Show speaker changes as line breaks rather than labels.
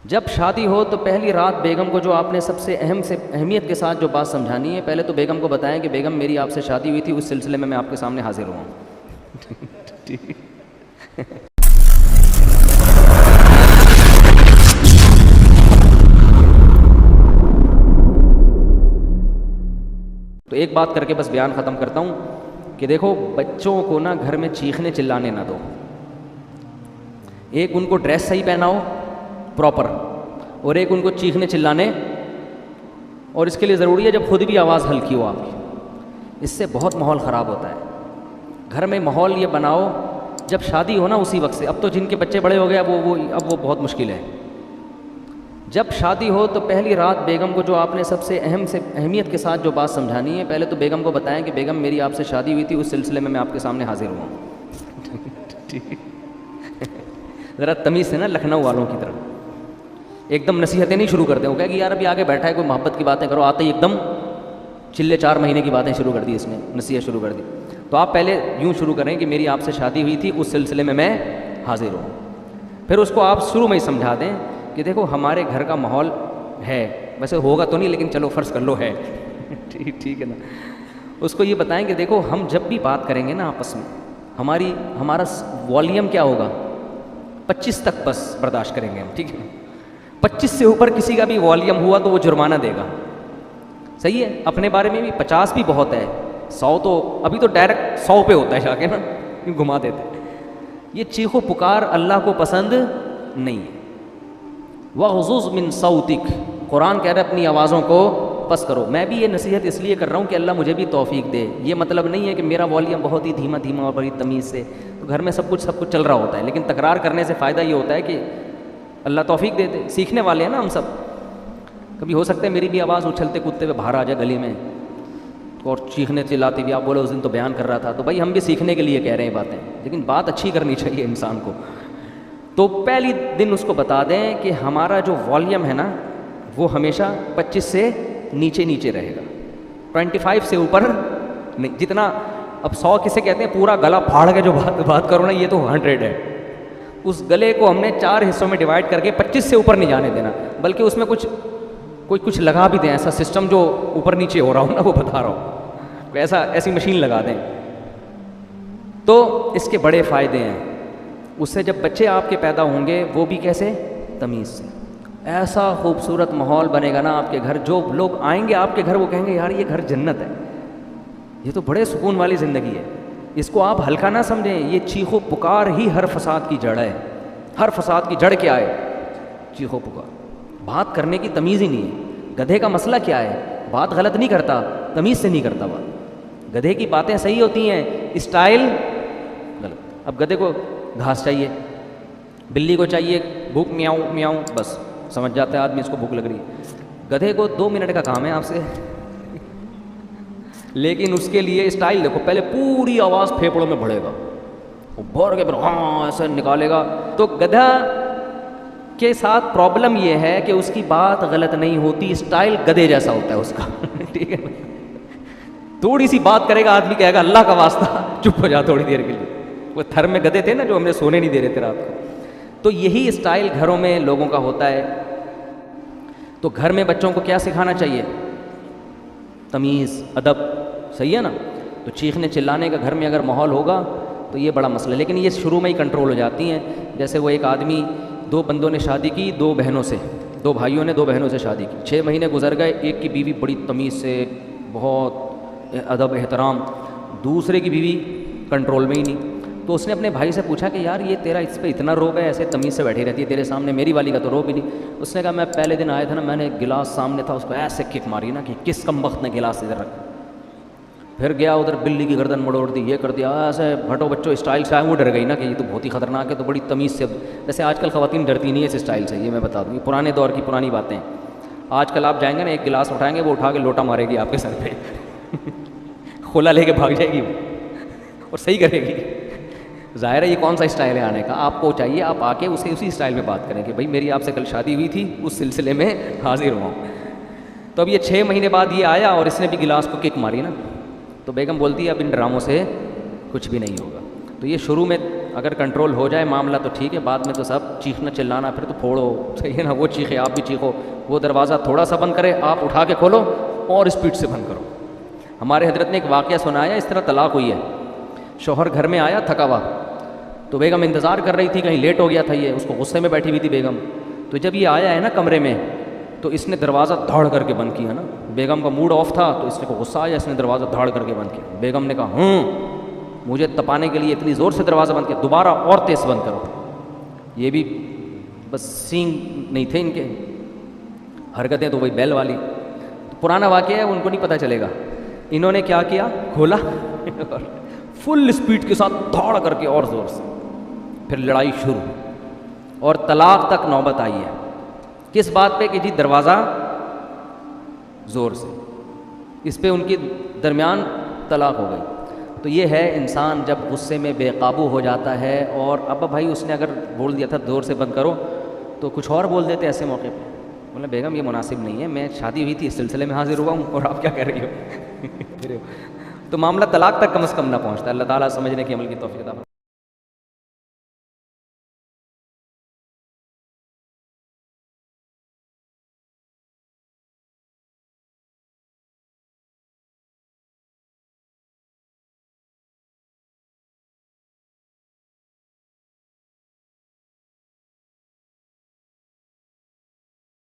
جب شادی ہو تو پہلی رات بیگم کو جو آپ نے سب سے اہمیت کے ساتھ جو بات سمجھانی ہے، پہلے تو بیگم کو بتائیں کہ بیگم میری آپ سے شادی ہوئی تھی، اس سلسلے میں آپ کے سامنے حاضر ہوں. تو ایک بات کر کے بس بیان ختم کرتا ہوں کہ دیکھو بچوں کو نا گھر میں چیخنے چلانے نہ دو. ایک ان کو ڈریس صحیح پہناؤ پراپر، اور ایک ان کو چیخنے چلانے، اور اس کے لیے ضروری ہے جب خود بھی آواز ہلکی ہو آپ کی. اس سے بہت ماحول خراب ہوتا ہے. گھر میں ماحول یہ بناؤ جب شادی ہو نا اسی وقت سے. اب تو جن کے بچے بڑے ہو گئے اب وہ بہت مشکل ہے. جب شادی ہو تو پہلی رات بیگم کو جو آپ نے سب سے اہمیت کے ساتھ جو بات سمجھانی ہے، پہلے تو بیگم کو بتائیں کہ بیگم میری آپ سے شادی ہوئی تھی، اس سلسلے میں آپ کے سامنے حاضر ہوں. ذرا تمیز سے نا لکھنؤ والوں کی طرح ایک دم نصیحتیں نہیں شروع کرتے ہو کہ یار ابھی آگے بیٹھا ہے کوئی محبت کی باتیں کرو، آتے ہی ایک دم چلے 4 مہینے کی باتیں شروع کر دی، اس میں نصیحت شروع کر دی. تو آپ پہلے یوں شروع کریں کہ میری آپ سے شادی ہوئی تھی، اس سلسلے میں حاضر ہوں. پھر اس کو آپ شروع میں ہی سمجھا دیں کہ دیکھو ہمارے گھر کا ماحول ہے، ویسے ہوگا تو نہیں لیکن چلو فرض کر لو ہے. ٹھیک ہے نا. اس کو یہ بتائیں کہ دیکھو ہم جب بھی بات کریں گے نا آپس میں، ہمارا والیوم کیا ہوگا، 25 تک بس برداشت کریں گے ہم. ٹھیک ہے، 25 سے اوپر کسی کا بھی والیوم ہوا تو وہ جرمانہ دے گا. صحیح ہے. اپنے بارے میں بھی 50 بھی بہت ہے، 100 تو ابھی تو ڈائریکٹ 100 پہ ہوتا ہے جا کے نا، گھما دیتے. یہ چیخو پکار اللہ کو پسند نہیں ہے. وَغْضُضْ مِن صَوْتِكَ، قرآن کہہ رہا ہے اپنی آوازوں کو پس کرو. میں بھی یہ نصیحت اس لیے کر رہا ہوں کہ اللہ مجھے بھی توفیق دے. یہ مطلب نہیں ہے کہ میرا والیوم بہت ہی دھیما اور بڑی تمیز سے، تو گھر میں سب کچھ چل رہا ہوتا ہے، لیکن تکرار کرنے سے فائدہ یہ ہوتا ہے کہ اللہ توفیق دے دے. سیکھنے والے ہیں نا ہم سب. کبھی ہو سکتا ہے میری بھی آواز اچھلتے کودتے ہوئے باہر آ جائے گلی میں اور چیخنے چلاتی ہوئی آپ بولے اس دن تو بیان کر رہا تھا، تو بھائی ہم بھی سیکھنے کے لیے کہہ رہے ہیں باتیں، لیکن بات اچھی کرنی چاہیے انسان کو. تو پہلی دن اس کو بتا دیں کہ ہمارا جو والیوم ہے نا وہ ہمیشہ 25 سے نیچے رہے گا، 25 سے اوپر نہیں. جتنا اب 100 کسے کہتے ہیں پورا گلا پھاڑ کے جو بات کرو نا، یہ تو 100 ہے. اس گلے کو ہم نے 4 حصوں میں ڈیوائڈ کر کے 25 سے اوپر نہیں جانے دینا، بلکہ اس میں کچھ لگا بھی دیں، ایسا سسٹم جو اوپر نیچے ہو رہا ہو نا وہ بتا رہا ہو، ایسی مشین لگا دیں. تو اس کے بڑے فائدے ہیں. اس سے جب بچے آپ کے پیدا ہوں گے وہ بھی کیسے، تمیز سے. ایسا خوبصورت ماحول بنے گا نا آپ کے گھر، جو لوگ آئیں گے آپ کے گھر وہ کہیں گے یار یہ گھر جنت ہے، یہ تو بڑے سکون والی زندگی ہے. اس کو آپ ہلکا نہ سمجھیں. یہ چیخو پکار ہی ہر فساد کی جڑ ہے. ہر فساد کی جڑ کیا ہے، چیخو پکار. بات کرنے کی تمیز ہی نہیں ہے. گدھے کا مسئلہ کیا ہے، بات غلط نہیں کرتا، تمیز سے نہیں کرتا بات. گدھے کی باتیں صحیح ہوتی ہیں، اسٹائل غلط. اب گدھے کو گھاس چاہیے، بلی کو چاہیے بھوک میاؤں میاؤں، بس سمجھ جاتا ہے آدمی اس کو بھوک لگ رہی ہے. گدھے کو 2 منٹ کا کام ہے آپ سے، لیکن اس کے لیے اسٹائل دیکھو. پہلے پوری آواز پھیپڑوں میں بڑھے گا، وہ بھر کے پھر ہاں ایسا نکالے گا. تو گدھا کے ساتھ پرابلم یہ ہے کہ اس کی بات غلط نہیں ہوتی، اسٹائل گدھے جیسا ہوتا ہے اس کا. ٹھیک ہے، تھوڑی سی بات کرے گا آدمی کہے گا اللہ کا واسطہ چپ ہو جا تھوڑی دیر کے لیے. وہ تھر میں گدھے تھے نا جو ہمیں سونے نہیں دے رہے تھے رات کو. تو یہی اسٹائل گھروں میں لوگوں کا ہوتا ہے. تو گھر میں بچوں کو کیا سکھانا چاہیے، تمیز، ادب. صحیح ہے نا. تو چیخنے چلانے کا گھر میں اگر ماحول ہوگا تو یہ بڑا مسئلہ ہے، لیکن یہ شروع میں ہی کنٹرول ہو جاتی ہیں. جیسے وہ ایک آدمی، 2 بندوں نے شادی کی 2 بہنوں سے، 2 بھائیوں نے 2 بہنوں سے شادی کی. 6 مہینے گزر گئے. ایک کی بیوی بڑی تمیز سے، بہت ادب احترام، دوسرے کی بیوی کنٹرول میں ہی نہیں. تو اس نے اپنے بھائی سے پوچھا کہ یار یہ تیرا اس پہ اتنا روب ہے، ایسے تمیز سے بیٹھی رہتی ہے تیرے سامنے، میری والی کا تو روب ہی نہیں. اس نے کہا میں پہلے دن آیا تھا نا، میں نے گلاس سامنے تھا اس کو ایسے کک ماری نا کہ کس کم وقت نے گلاس ادھر رکھا. پھر گیا ادھر بلی کی گردن مڑوڑ دی، یہ کر دیا. ایسے بھٹو بچوں اسٹائل سے آئے، وہ ڈر گئی نا کہ یہ تو بہت ہی خطرناک ہے. تو بڑی تمیز سے، ویسے آج کل خواتین ڈرتی نہیں ہے اس اسٹائل سے، یہ میں بتا دوں، یہ پرانے دور کی پرانی باتیں. آج کل آپ جائیں گے نا، ایک گلاس اٹھائیں گے وہ اٹھا کے لوٹا مارے گی آپ کے سر پہ، کھولا لے کے بھاگ جائے گی اور صحیح کرے گی. ظاہر ہے یہ کون سا اسٹائل ہے آنے کا. آپ کو چاہیے آپ آ کے اسی اسٹائل میں بات کریں کہ بھائی میری آپ سے کل شادی ہوئی تھی، اس سلسلے میں حاضر ہوں. تو اب یہ 6 مہینے بعد یہ آیا اور اس نے بھی گلاس کو کک ماری نا. تو بیگم بولتی ہے اب ان ڈراموں سے کچھ بھی نہیں ہوگا. تو یہ شروع میں اگر کنٹرول ہو جائے معاملہ تو ٹھیک ہے، بعد میں تو سب چیخنا چلانا پھر تو پھوڑو، صحیح ہے نا، وہ چیخے آپ بھی چیخو، وہ دروازہ تھوڑا سا بند کرے آپ اٹھا کے کھولو اور اسپیڈ سے بند کرو۔ ہمارے حضرت نے ایک واقعہ سنایا، اس طرح طلاق ہوئی ہے، شوہر گھر میں آیا تھکا ہوا، تو بیگم انتظار کر رہی تھی، کہیں لیٹ ہو گیا تھا یہ، اس کو غصے میں بیٹھی ہوئی تھی بیگم، تو جب یہ آیا ہے نا کمرے میں تو اس نے دروازہ دھاڑ کر کے بند کیا نا، بیگم کا موڈ آف تھا تو اس کو غصہ آیا، اس نے دروازہ دھاڑ کر کے بند کیا، بیگم نے کہا مجھے تپانے کے لیے اتنی زور سے دروازہ بند کیا، دوبارہ اور تیز بند کرو۔ یہ بھی بس سینگ نہیں تھے ان کے، حرکتیں تو وہی بیل والی، تو پرانا واقعہ ہے، ان کو نہیں پتہ چلے گا۔ انہوں نے کیا کیا، کھولا فل اسپیڈ کے ساتھ دھاڑ کر کے اور زور سے، پھر لڑائی شروع اور طلاق تک نوبت آئی ہے۔ کس بات پہ کہ جی دروازہ زور سے، اس پہ ان کے درمیان طلاق ہو گئی۔ تو یہ ہے انسان جب غصے میں بے قابو ہو جاتا ہے، اور اب بھائی اس نے اگر بول دیا تھا زور سے بند کرو تو کچھ اور بول دیتے ایسے موقع پہ، بولے بیگم یہ مناسب نہیں ہے، میں شادی ہوئی تھی اس سلسلے میں حاضر ہوا ہوں اور آپ کیا کہہ رہی ہو تو معاملہ طلاق تک کم از کم نہ پہنچتا۔ اللہ تعالیٰ سمجھنے کی عمل کی توفیق عطا فرمائے۔